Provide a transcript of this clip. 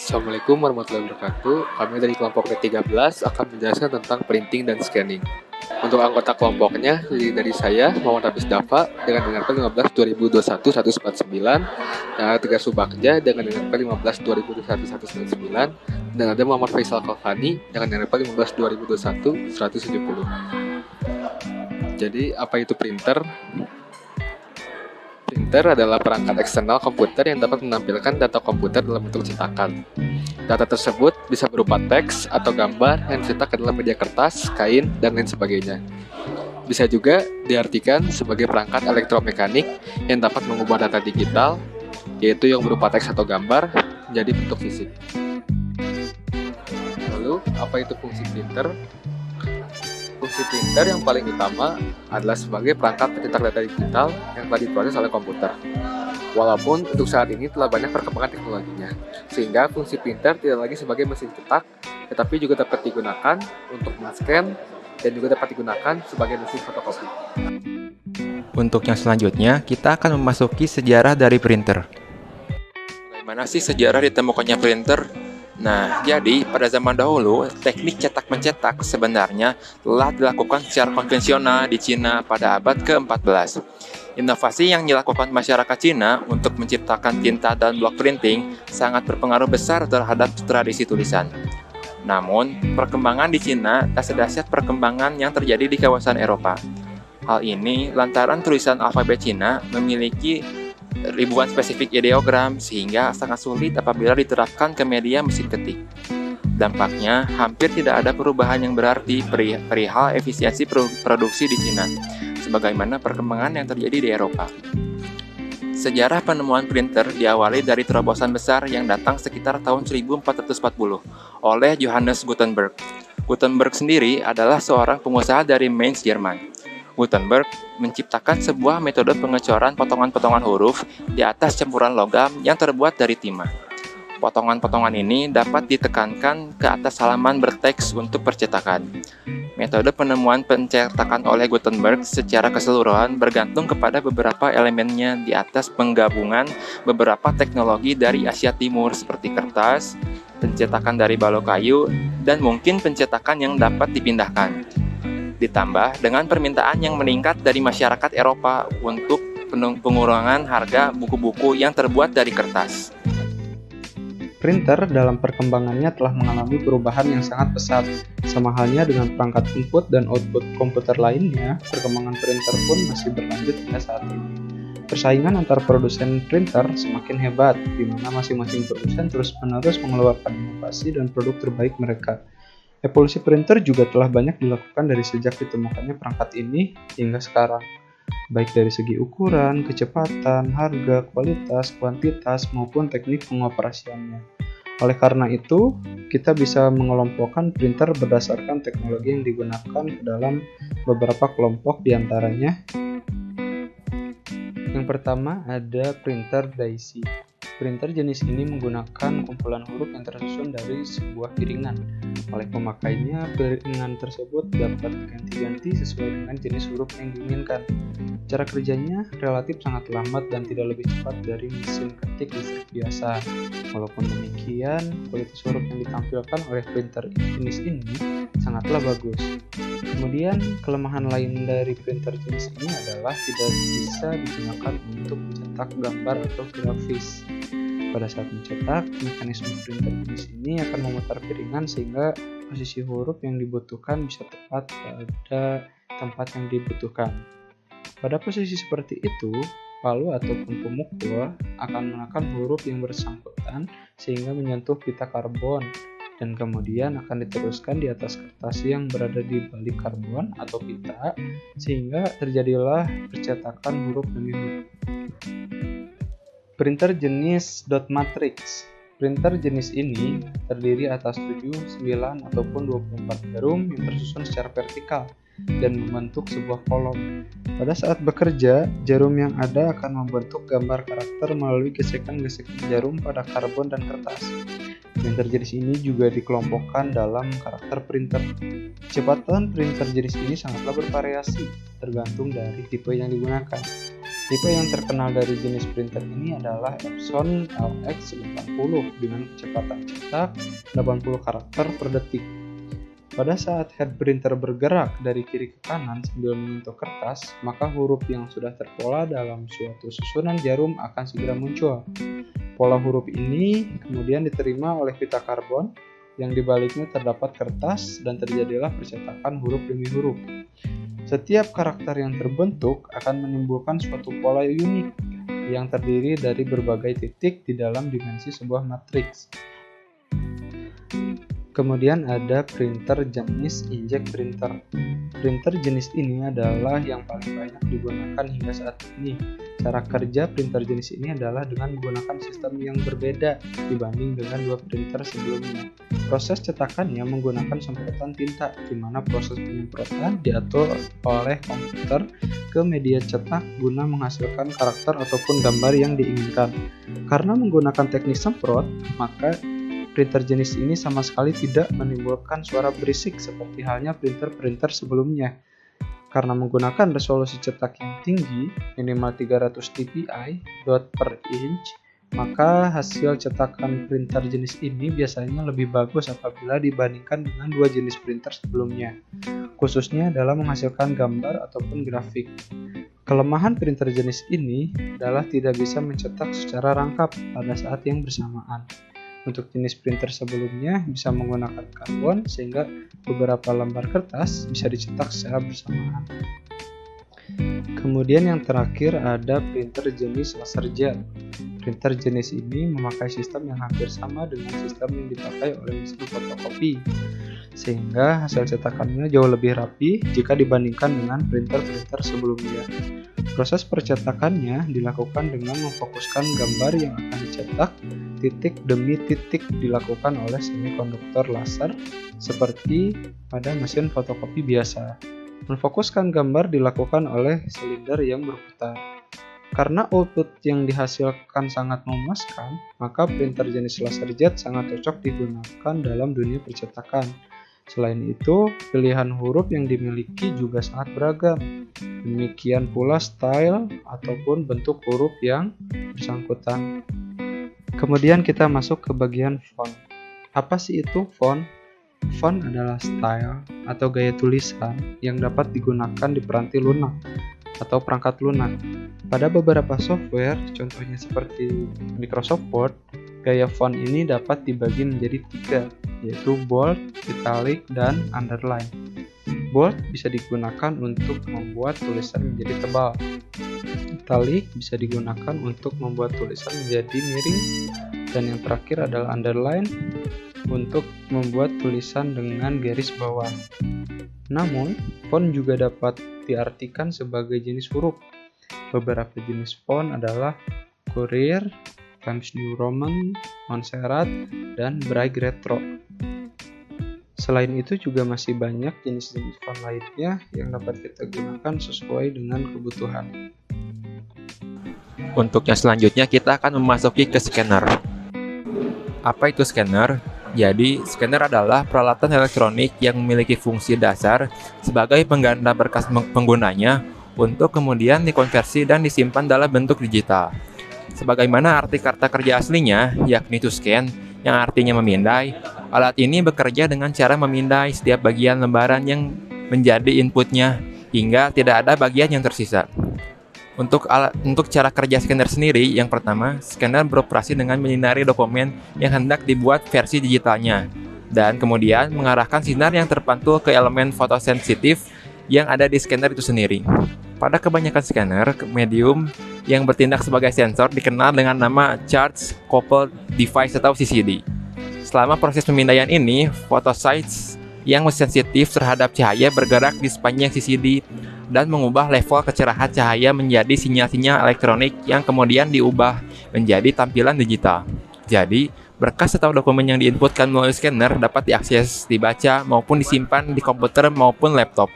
Assalamualaikum warahmatullahi wabarakatuh. Kami dari kelompok P13 akan menjelaskan tentang printing dan scanning. Untuk anggota kelompoknya, dari saya, Muhammad Hafiz Dafa, dengan NRP 15 2021 149, dan ada 3 Subakja dengan NRP 15 2021 199, dan ada Muhammad Faisal Kalfani dengan NRP 15 2021 170. Jadi, apa itu printer? Printer adalah perangkat eksternal komputer yang dapat menampilkan data komputer dalam bentuk cetakan. Data tersebut bisa berupa teks atau gambar yang dicetak ke dalam media kertas, kain, dan lain sebagainya. Bisa juga diartikan sebagai perangkat elektromekanik yang dapat mengubah data digital, yaitu yang berupa teks atau gambar, menjadi bentuk fisik. Lalu, apa itu fungsi printer? Fungsi printer yang paling utama adalah sebagai perangkat pencetak data digital yang telah diproses oleh komputer. Walaupun untuk saat ini telah banyak perkembangan teknologinya, sehingga fungsi printer tidak lagi sebagai mesin cetak, tetapi juga dapat digunakan untuk men-scan dan juga dapat digunakan sebagai mesin fotokopi. Untuk yang selanjutnya, kita akan memasuki sejarah dari printer. Bagaimana sih sejarah ditemukannya printer? Nah, jadi pada zaman dahulu, teknik cetak-mencetak sebenarnya telah dilakukan secara konvensional di Cina pada abad ke-14. Inovasi yang dilakukan masyarakat Cina untuk menciptakan tinta dan blok printing sangat berpengaruh besar terhadap tradisi tulisan. Namun, perkembangan di Cina tak sedahsyat perkembangan yang terjadi di kawasan Eropa. Hal ini lantaran tulisan alfabet Cina memiliki ribuan spesifik ideogram sehingga sangat sulit apabila diterapkan ke media mesin ketik. Dampaknya, hampir tidak ada perubahan yang berarti perihal efisiensi produksi di Cina, sebagaimana perkembangan yang terjadi di Eropa. Sejarah penemuan printer diawali dari terobosan besar yang datang sekitar tahun 1440 oleh Johannes Gutenberg. Gutenberg sendiri adalah seorang pengusaha dari Mainz, Jerman. Gutenberg menciptakan sebuah metode pengecoran potongan-potongan huruf di atas campuran logam yang terbuat dari timah. Potongan-potongan ini dapat ditekankan ke atas halaman berteks untuk percetakan. Metode penemuan pencetakan oleh Gutenberg secara keseluruhan bergantung kepada beberapa elemennya di atas penggabungan beberapa teknologi dari Asia Timur seperti kertas, pencetakan dari balok kayu, dan mungkin pencetakan yang dapat dipindahkan. Ditambah dengan permintaan yang meningkat dari masyarakat Eropa untuk pengurangan harga buku-buku yang terbuat dari kertas. Printer dalam perkembangannya telah mengalami perubahan yang sangat pesat. Sama halnya dengan perangkat input dan output komputer lainnya, perkembangan printer pun masih berlanjut hingga saat ini. Persaingan antar produsen printer semakin hebat, di mana masing-masing produsen terus-menerus mengeluarkan inovasi dan produk terbaik mereka. Evolusi printer juga telah banyak dilakukan dari sejak ditemukannya perangkat ini hingga sekarang, baik dari segi ukuran, kecepatan, harga, kualitas, kuantitas, maupun teknik pengoperasiannya. Oleh karena itu, kita bisa mengelompokkan printer berdasarkan teknologi yang digunakan ke dalam beberapa kelompok diantaranya. Yang pertama ada printer daisy. Printer jenis ini menggunakan kumpulan huruf yang tersusun dari sebuah piringan. Oleh pemakainya, piringan tersebut dapat diganti-ganti sesuai dengan jenis huruf yang diinginkan. Cara kerjanya relatif sangat lambat dan tidak lebih cepat dari mesin ketik listrik biasa. Walaupun demikian, kualitas huruf yang ditampilkan oleh printer jenis ini sangatlah bagus. Kemudian, kelemahan lain dari printer jenis ini adalah tidak bisa digunakan untuk mencetak gambar atau grafis. Pada saat mencetak, mekanisme printer jenis ini akan memutar piringan sehingga posisi huruf yang dibutuhkan bisa tepat pada tempat yang dibutuhkan. Pada posisi seperti itu, palu ataupun pemukul akan menekan huruf yang bersangkutan sehingga menyentuh pita karbon dan kemudian akan diteruskan di atas kertas yang berada di balik karbon atau pita sehingga terjadilah percetakan huruf demi huruf. Printer jenis dot matrix. Printer jenis ini terdiri atas 7, 9, ataupun 24 jarum yang tersusun secara vertikal dan membentuk sebuah kolom. Pada saat bekerja, jarum yang ada akan membentuk gambar karakter melalui gesekan-gesekan jarum pada karbon dan kertas. Printer jenis ini juga dikelompokkan dalam karakter printer. Kecepatan printer jenis ini sangatlah bervariasi, tergantung dari tipe yang digunakan. Tipe yang terkenal dari jenis printer ini adalah Epson LX80 dengan kecepatan cetak 80 karakter per detik. Pada saat head printer bergerak dari kiri ke kanan sambil menyentuh kertas, maka huruf yang sudah terpola dalam suatu susunan jarum akan segera muncul. Pola huruf ini kemudian diterima oleh pita karbon, yang dibaliknya terdapat kertas dan terjadilah percetakan huruf demi huruf. Setiap karakter yang terbentuk akan menimbulkan suatu pola unik yang terdiri dari berbagai titik di dalam dimensi sebuah matriks. Kemudian ada printer jenis inkjet printer. Printer jenis ini adalah yang paling banyak digunakan hingga saat ini. Cara kerja printer jenis ini adalah dengan menggunakan sistem yang berbeda dibanding dengan dua printer sebelumnya. Proses cetakannya menggunakan semprotan tinta, di mana proses penyemprotan diatur oleh komputer ke media cetak guna menghasilkan karakter ataupun gambar yang diinginkan. Karena menggunakan teknik semprot, maka printer jenis ini sama sekali tidak menimbulkan suara berisik seperti halnya printer-printer sebelumnya. Karena menggunakan resolusi cetak yang tinggi, minimal 300 dpi dot per inch, maka hasil cetakan printer jenis ini biasanya lebih bagus apabila dibandingkan dengan dua jenis printer sebelumnya, khususnya dalam menghasilkan gambar ataupun grafik. Kelemahan printer jenis ini adalah tidak bisa mencetak secara rangkap pada saat yang bersamaan. Untuk jenis printer sebelumnya bisa menggunakan karbon sehingga beberapa lembar kertas bisa dicetak secara bersamaan. Kemudian yang terakhir ada printer jenis laserjet. Printer jenis ini memakai sistem yang hampir sama dengan sistem yang dipakai oleh mesin fotokopi, sehingga hasil cetakannya jauh lebih rapi jika dibandingkan dengan printer-printer sebelumnya. Proses percetakannya dilakukan dengan memfokuskan gambar yang akan dicetak titik demi titik dilakukan oleh semikonduktor laser seperti pada mesin fotokopi biasa. Menfokuskan gambar dilakukan oleh silinder yang berputar. Karena output yang dihasilkan sangat memuaskan, maka printer jenis laserjet sangat cocok digunakan dalam dunia percetakan. Selain itu, pilihan huruf yang dimiliki juga sangat beragam. Demikian pula style ataupun bentuk huruf yang bersangkutan. Kemudian kita masuk ke bagian font. Apa sih itu font? Font adalah style atau gaya tulisan yang dapat digunakan di peranti lunak atau perangkat lunak. Pada beberapa software, contohnya seperti Microsoft Word, gaya font ini dapat dibagi menjadi 3, yaitu bold, italic, dan underline. Bold bisa digunakan untuk membuat tulisan menjadi tebal. Italic bisa digunakan untuk membuat tulisan menjadi miring, dan yang terakhir adalah underline untuk membuat tulisan dengan garis bawah. Namun, font juga dapat diartikan sebagai jenis huruf. Beberapa jenis font adalah Courier, Times New Roman, Montserrat, dan Braille Retro. Selain itu juga masih banyak jenis-jenis font lainnya yang dapat kita gunakan sesuai dengan kebutuhan. Untuk yang selanjutnya kita akan memasuki ke scanner. Apa itu scanner? Jadi, scanner adalah peralatan elektronik yang memiliki fungsi dasar sebagai pengganda berkas penggunanya untuk kemudian dikonversi dan disimpan dalam bentuk digital. Sebagaimana arti kata kerja aslinya, yakni to scan, yang artinya memindai, alat ini bekerja dengan cara memindai setiap bagian lembaran yang menjadi inputnya hingga tidak ada bagian yang tersisa. Untuk cara kerja scanner sendiri, yang pertama, scanner beroperasi dengan menyinari dokumen yang hendak dibuat versi digitalnya, dan kemudian mengarahkan sinar yang terpantul ke elemen fotosensitif yang ada di scanner itu sendiri. Pada kebanyakan scanner, medium yang bertindak sebagai sensor dikenal dengan nama Charge Coupled Device atau CCD. Selama proses pemindaian ini, photosites yang sensitif terhadap cahaya bergerak di sepanjang CCD dan mengubah level kecerahan cahaya menjadi sinyal-sinyal elektronik yang kemudian diubah menjadi tampilan digital. Jadi, berkas atau dokumen yang diinputkan melalui scanner dapat diakses, dibaca, maupun disimpan di komputer maupun laptop.